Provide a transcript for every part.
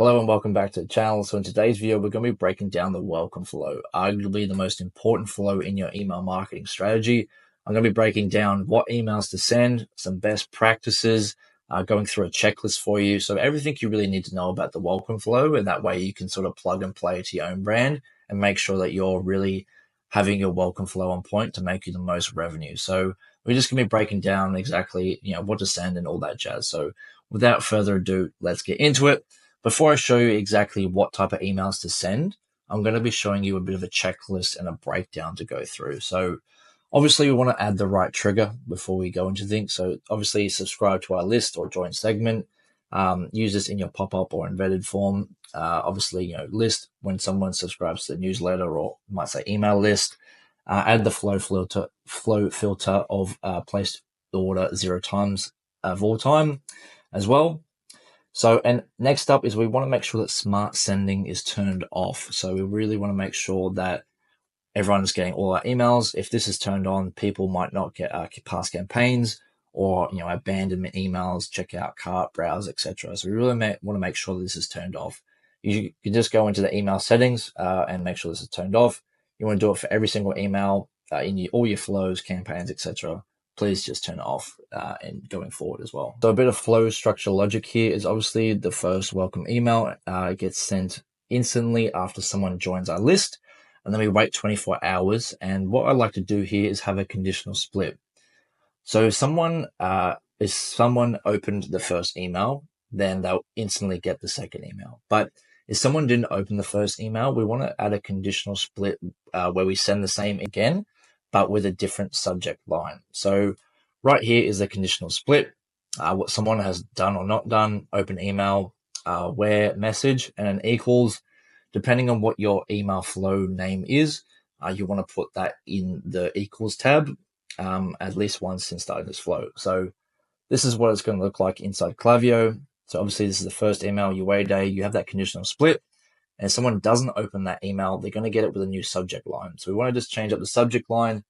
Hello and welcome back to the channel. So in today's video, we're going to be breaking down the welcome flow, arguably the most important flow in your email marketing strategy. I'm going to be breaking down what emails to send, some best practices, going through a checklist for you. So everything you really need to know about the welcome flow, and that way you can sort of plug and play to your own brand and make sure that you're really having your welcome flow on point to make you the most revenue. So we're just going to be breaking down exactly, what to send and all that jazz. So without further ado, let's get into it. Before I show you exactly what type of emails to send, I'm going to be showing you a bit of a checklist and a breakdown to go through. So obviously we want to add the right trigger before we go into things. So obviously subscribe to our list or join segment. Use this in your pop-up or embedded form. Obviously, list when someone subscribes to the newsletter or might say email list. Add the flow filter of place the order 0 times of all time as well. So, and next up is we want to make sure that smart sending is turned off. So we really want to make sure that everyone's getting all our emails. If this is turned on, people might not get past campaigns or, abandonment emails, checkout, cart, browse, etc. So we really want to make sure that this is turned off. You can just go into the email settings and make sure this is turned off. You want to do it for every single email in all your flows, campaigns, etc. Please just turn it off and going forward as well. So a bit of flow structure logic here is obviously the first welcome email gets sent instantly after someone joins our list, and then we wait 24 hours. And what I like to do here is have a conditional split. So if someone opened the first email, then they'll instantly get the second email. But if someone didn't open the first email, we want to add a conditional split where we send the same again, but with a different subject line. So right here is the conditional split. What someone has done or not done, open email, where message, and an equals. Depending on what your email flow name is, you want to put that in the equals tab at least once since starting this flow. So this is what it's going to look like inside Klaviyo. So obviously this is the first email, you wait a day, you have that conditional split. And if someone doesn't open that email, they're going to get it with a new subject line. So we want to just change up the subject line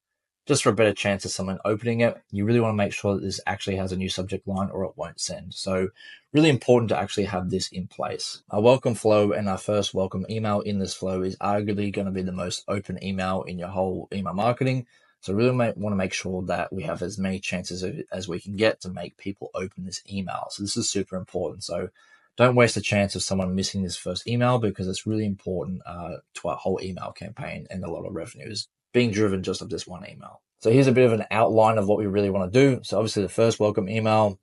just for a better chance of someone opening it. You really want to make sure that this actually has a new subject line or it won't send. So really important to actually have this in place. Our welcome flow and our first welcome email in this flow is arguably going to be the most open email in your whole email marketing. So really want to make sure that we have as many chances as we can get to make people open this email. So this is super important. So don't waste a chance of someone missing this first email, because it's really important to our whole email campaign, and a lot of revenue is being driven just of this one email. So here's a bit of an outline of what we really want to do. So obviously the first welcome email,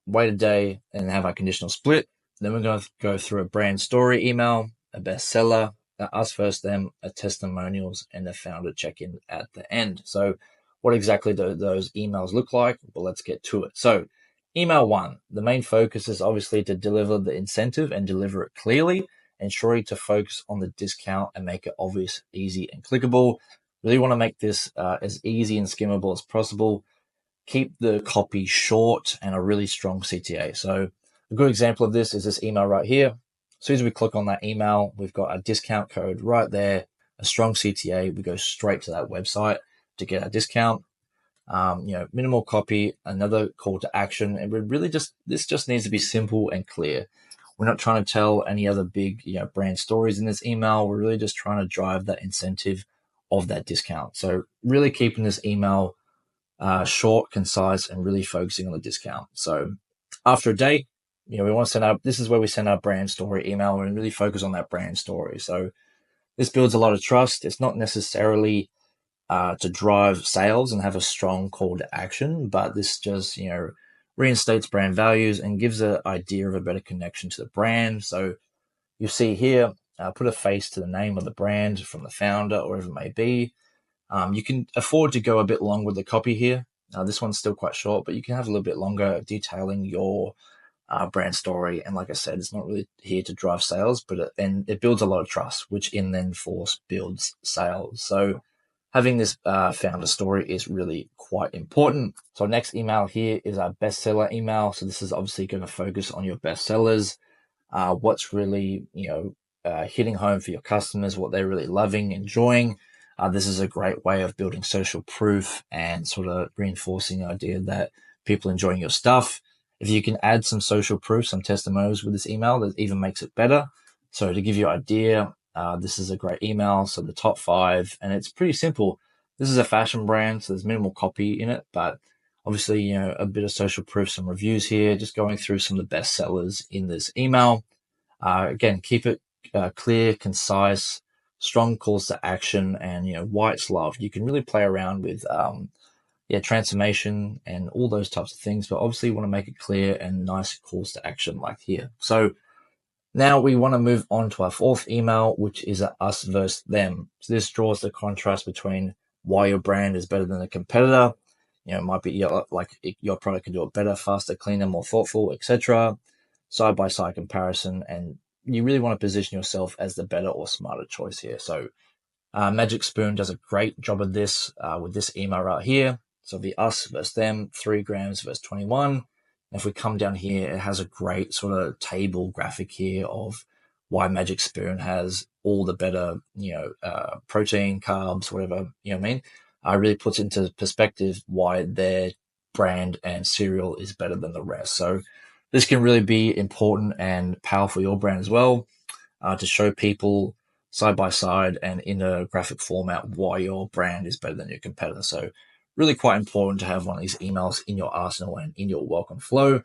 wait a day and have our conditional split. Then we're going to go through a brand story email, a bestseller, us first, them, a testimonials, and a founder check-in at the end. So what exactly do those emails look like? Well, let's get to it. So email 1, the main focus is obviously to deliver the incentive and deliver it clearly, ensuring to focus on the discount and make it obvious, easy, and clickable. Really want to make this as easy and skimmable as possible. Keep the copy short and a really strong CTA. So a good example of this is this email right here. As soon as we click on that email, we've got a discount code right there, a strong CTA. We go straight to that website to get our discount. Minimal copy, another call to action. And this just needs to be simple and clear. We're not trying to tell any other big, brand stories in this email. We're really just trying to drive that incentive of that discount. So really keeping this email short, concise, and really focusing on the discount. So after a day, we want to send out, this is where we send our brand story email and really focus on that brand story. So this builds a lot of trust. It's not necessarily to drive sales and have a strong call to action, but this just, reinstates brand values and gives an idea of a better connection to the brand. So you see here, put a face to the name of the brand from the founder or whatever it may be. You can afford to go a bit long with the copy here. This one's still quite short, but you can have a little bit longer detailing your brand story. And like I said, it's not really here to drive sales, but it builds a lot of trust, which in then force builds sales. So having this founder story is really quite important. So next email here is our bestseller email. So this is obviously going to focus on your bestsellers, what's really, hitting home for your customers, what they're really loving, enjoying. This is a great way of building social proof and sort of reinforcing the idea that people enjoying your stuff. If you can add some social proof, some testimonials with this email, that even makes it better. So to give you an idea, this is a great email. So the top 5, and it's pretty simple. This is a fashion brand, so there's minimal copy in it, but obviously, you know, a bit of social proof, some reviews here, just going through some of the best sellers in this email. Again, keep it clear, concise, strong calls to action, and, you know, why it's loved. You can really play around with transformation and all those types of things, but obviously you want to make it clear and nice calls to action like here. So now we want to move on to our 4th email, which is a us versus them. So this draws the contrast between why your brand is better than a competitor. You know, it might be your product can do it better, faster, cleaner, more thoughtful, etc. Side-by-side comparison, and you really want to position yourself as the better or smarter choice here. So Magic Spoon does a great job of this with this email right here. So the us versus them, 3 grams versus 21. If we come down here, it has a great sort of table graphic here of why Magic Spoon has all the better, protein, carbs, whatever, you know what I mean? Really puts into perspective why their brand and cereal is better than the rest. So this can really be important and powerful for your brand as well, to show people side by side and in a graphic format why your brand is better than your competitor. So really quite important to have one of these emails in your arsenal and in your welcome flow.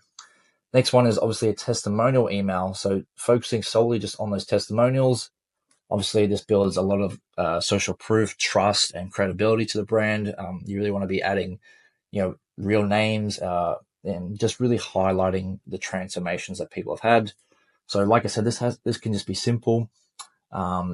Next one is obviously a testimonial email. So focusing solely just on those testimonials. Obviously, this builds a lot of social proof, trust, and credibility to the brand. You really want to be adding, real names and just really highlighting the transformations that people have had. So, like I said, this can just be simple.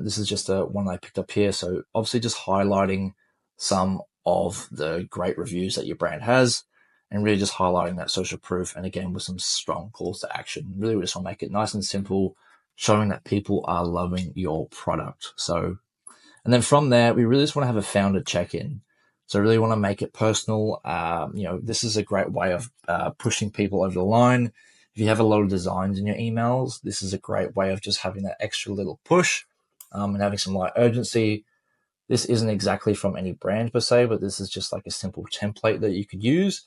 This is just one I picked up here. So obviously just highlighting some of the great reviews that your brand has and really just highlighting that social proof. And again, with some strong calls to action. Really, we just want to make it nice and simple, showing that people are loving your product. So, and then from there, we really just want to have a founder check-in. So really want to make it personal. This is a great way of pushing people over the line. If you have a lot of designs in your emails, this is a great way of just having that extra little push and having some light urgency. This isn't exactly from any brand per se, but this is just like a simple template that you could use,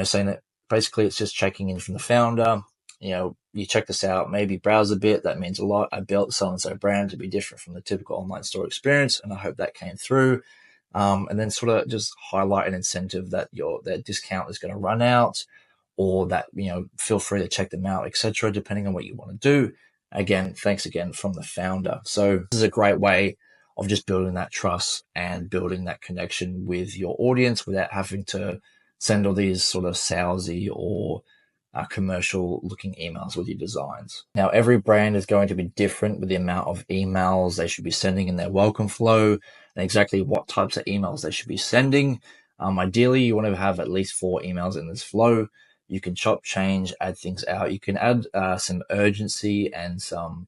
saying that basically it's just checking in from the founder. You check this out, maybe browse a bit. That means a lot. I built so-and-so brand to be different from the typical online store experience, and I hope that came through. And then sort of just highlight an incentive that their discount is going to run out, or that, feel free to check them out, etc., depending on what you want to do. Again, thanks again from the founder. So this is a great way of just building that trust and building that connection with your audience without having to send all these sort of salesy or commercial looking emails with your designs. Now, every brand is going to be different with the amount of emails they should be sending in their welcome flow and exactly what types of emails they should be sending. Ideally, you want to have at least 4 emails in this flow. You can chop, change, add things out. You can add some urgency and some,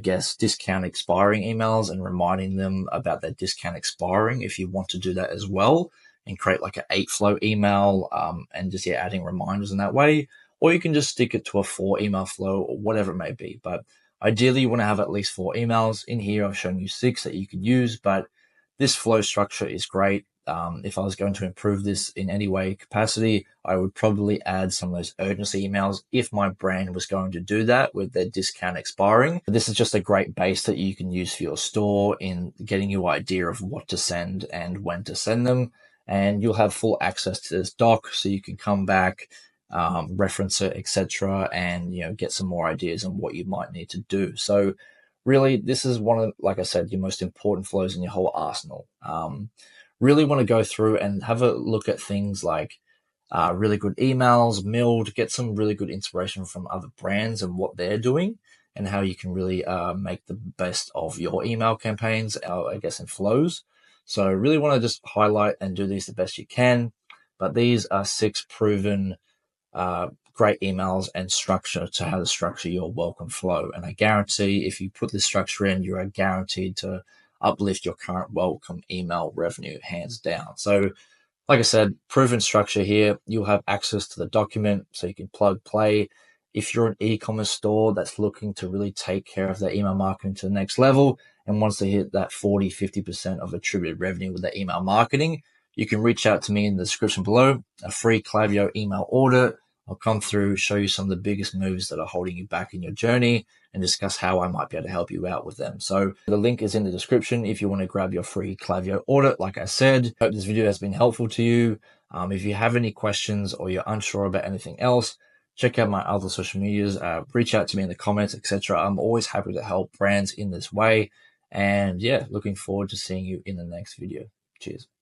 discount expiring emails and reminding them about that discount expiring if you want to do that as well, and create like an 8 flow email and just adding reminders in that way. Or you can just stick it to a 4 email flow or whatever it may be. But ideally, you want to have at least 4 emails. In here, I've shown you 6 that you can use, but this flow structure is great. If I was going to improve this in any way capacity, I would probably add some of those urgency emails if my brand was going to do that with their discount expiring. This is just a great base that you can use for your store in getting your idea of what to send and when to send them. And you'll have full access to this doc, so you can come back, reference it, etc., and get some more ideas on what you might need to do. So really, this is one of, like I said, your most important flows in your whole arsenal. Really want to go through and have a look at things like really good emails, milled, get some really good inspiration from other brands and what they're doing and how you can really make the best of your email campaigns, and flows. So really want to just highlight and do these the best you can. But these are 6 proven great emails and structure to how to structure your welcome flow. And I guarantee if you put this structure in, you are guaranteed to uplift your current welcome email revenue hands down. So like I said, proven structure here. You'll have access to the document so you can plug, play. If you're an e-commerce store that's looking to really take care of their email marketing to the next level and wants to hit that 40-50% of attributed revenue with their email marketing, you can reach out to me in the description below. A free Klaviyo email audit. I'll come through, show you some of the biggest moves that are holding you back in your journey, and discuss how I might be able to help you out with them. So the link is in the description if you want to grab your free Klaviyo audit. Like I said, I hope this video has been helpful to you. If you have any questions or you're unsure about anything else, check out my other social medias, reach out to me in the comments, etc. I'm always happy to help brands in this way. And yeah, looking forward to seeing you in the next video. Cheers.